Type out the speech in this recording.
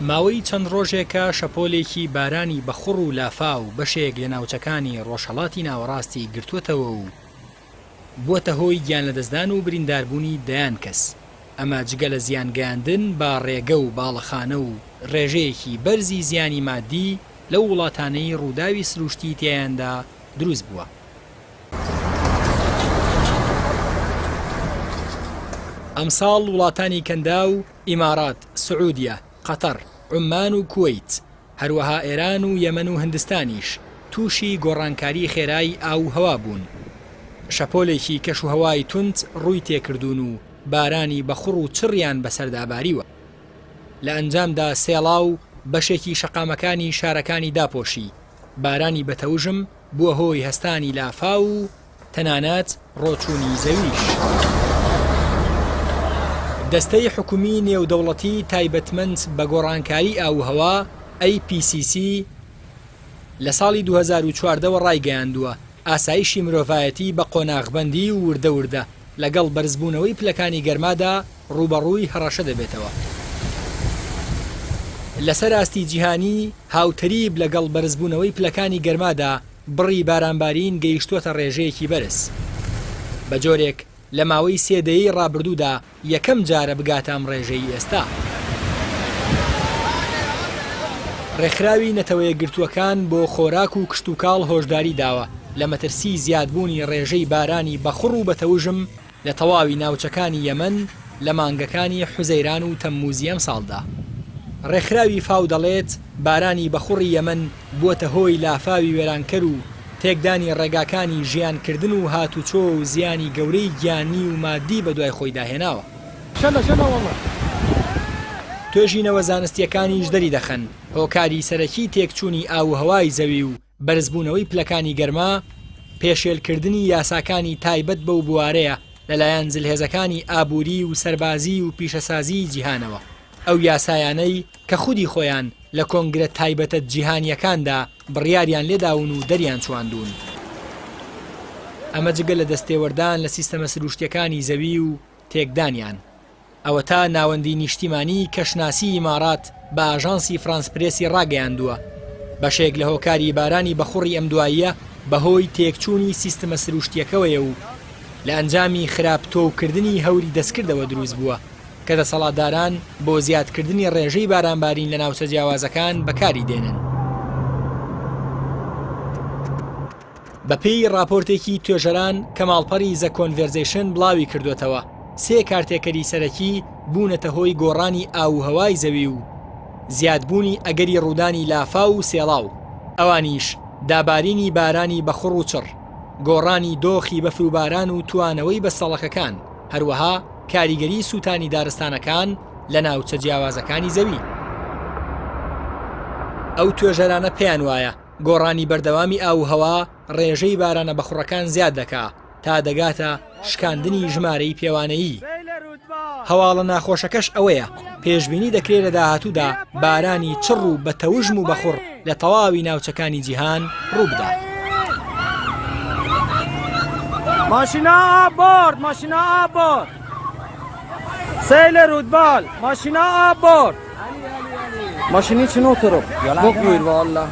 ماوەی چەند ڕۆژێکە شەپۆلێکی بارانی بەخوڕ و لافا و بەشێک لە ناوچەکانی ڕۆژهەڵاتی ناوەڕاستی گرتووەتەوە و بووەتە هۆی گیانلەدەستدان و برینداربوونی دەیان کەس. ئەمە جگە لە زیانگەیاندن با ڕێگە و باڵەخانە و ڕێژەیەکی بەرزی زیانی مادی لەو وڵاتانەی ڕووداوی سروشتی تیایاندا دروست بووە. ئەمساڵ وڵاتانی کەندا و ئیمارات، سعودیە، قەتەر، عومان و کوێیت، هەروەها ئێران و یەمەن و هندستانیش تووشی گۆڕانکاری خێرایی ئاو هەوا بوون. شەپۆلێکی کەش و هەوای تونت ڕووی تێکردوون و بارانی بەخوڕ و چڕیان بەسەرداباریوە. لە ئەنجامدا سێڵاو بەشێکی شەقامەکانی شارەکانی داپۆشی. بارانی بەتەوژم بووە هۆی هەستانی لافا و تەنانەت ڕۆچوونی زەویش. دەستەی حکومی نێودەوڵەتی تایبەتمەند بە گۆڕانکاری ئاوهەوا IPCC لە ساڵی 2014 ڕایگەیاندووە ئاسایشی مرۆڤایەتی بە قۆناغبەندی و وردە لەگەڵ بەرزبوونەوەی پلەکانی گەرمادا ڕوبەڕووی هەڕەشە دەبێتەوە. لەسەر ئاستی جیهانی هاوتەریب لەگەڵ بەرزبوونەوەی پلەکانی گەرمادا بڕی بارانبارین گەیشتووەتە ڕێژەیەکی بەرز. بە جۆرێک لە ماوەی سێدەیەی ڕابردوودا یەکەم جارە بگاتام ڕێژەی ئێستا. ڕێکخراوی نەتەوەیە گرتووەکان بۆ خۆراک و کشتتوکاڵ هۆشداری داوە لە مەترسی زیادبوونی ڕێژەی بارانی بەخوڕ و بەتەوژم لە تەواوی ناوچەکانی یەمەن لە مانگەکانی حوزەیران و تەمموزی ئەم ساڵدا. ڕێکخراوی فاو دەڵێت بارانی بەخوڕی یەمەن بووەتە هۆی لافاوی وێرانکەر و تێکدانی ڕێگاکانی ژیانکردن و هاتوچۆ و زیانی گەورەی گیانی و مادی بە دوای خۆی داهێناوە. توێژینەوە زانستیەکانیش دەری دەخەن هۆکاری سەرەکی تێکچوونی ئاوهەوای زەوی و بەرزبوونەوەی پلەکانی گەرما پێشێلکردنی یاساکانی تایبەت بەو بوارەیە لەلایەن جلهێزەکانی ئابووری و سەربازی و پیشەسازی جیهانەوە. ئەو یاسایانەی کە خودی خۆیان لە کۆنگرە تایبەتە جیهانیەکاندا بڕیاریان لێداون و دەریان چواندون. ئەمە جگە لە دەستێوەردان لە سیستەمە سروشتیەکانی زەوی و تێکدانیان. ئەوە تا ناوەندی نیشتیمانی کەشناسی ئیمارات بە ئاژانسی فرانس پرێسی ڕاگەیاندووە. بەشێک لە هۆکاری بارانی بەخوڕی ئەم دواییە بەهۆی تێکچوونی سیستەمە سروشتیەکەوەیە و لە ئەنجامی خراپتۆکردنی هەوری دەستکردەوە دروست بووە کە دەسەڵاتداران بۆ زیادکردنی ڕێژەی بارانبارین لە ناوچە جیاوازەکان بەکاری دێنن. بەپێی راپۆرتێکی توێژەران کەماڵپەری زە کۆنڤێرزیشن بڵاوی کردوێتەوە 3 کارتێکەری سەرەکی بوونەتە هۆی گۆڕانی ئاوهەوای زەوی و زیادبوونی ئەگەری ڕوودانی لافا و سێڵاو. ئەوانیش دابارینی بارانی بەخوڕ و چڕ، گۆڕانی دۆخی بەفر و باران و توانەوەی بەستەڵەکەکان، هەروەها کاریگەری سووتانی دارستانەکان لە ناوچە جیاوازەکانی زەوی. ئەو توێژەرانە پێیان وایە گۆڕانی بەردەوامی ئاوهەوا ڕێژەی بارانە بەخوڕەکان زیاد دەکا تا دەگاتە شکاندنی ژمارەی پێوانەیی. هەواڵە ناخۆشەکەش ئەوەیە پێشبینی دەکرێت لە داهاتوودا بارانی چڕ و بەتەوژم و بەخوڕ لە تەواوی ناوچەکانی جیهان ڕووبدا. ماشینا ئابۆرد، ماشینا ئابۆرد، سیل رودبال، ماشینا ئابۆرد. ماشینی چنۆ تۆ بۆ کوێر والله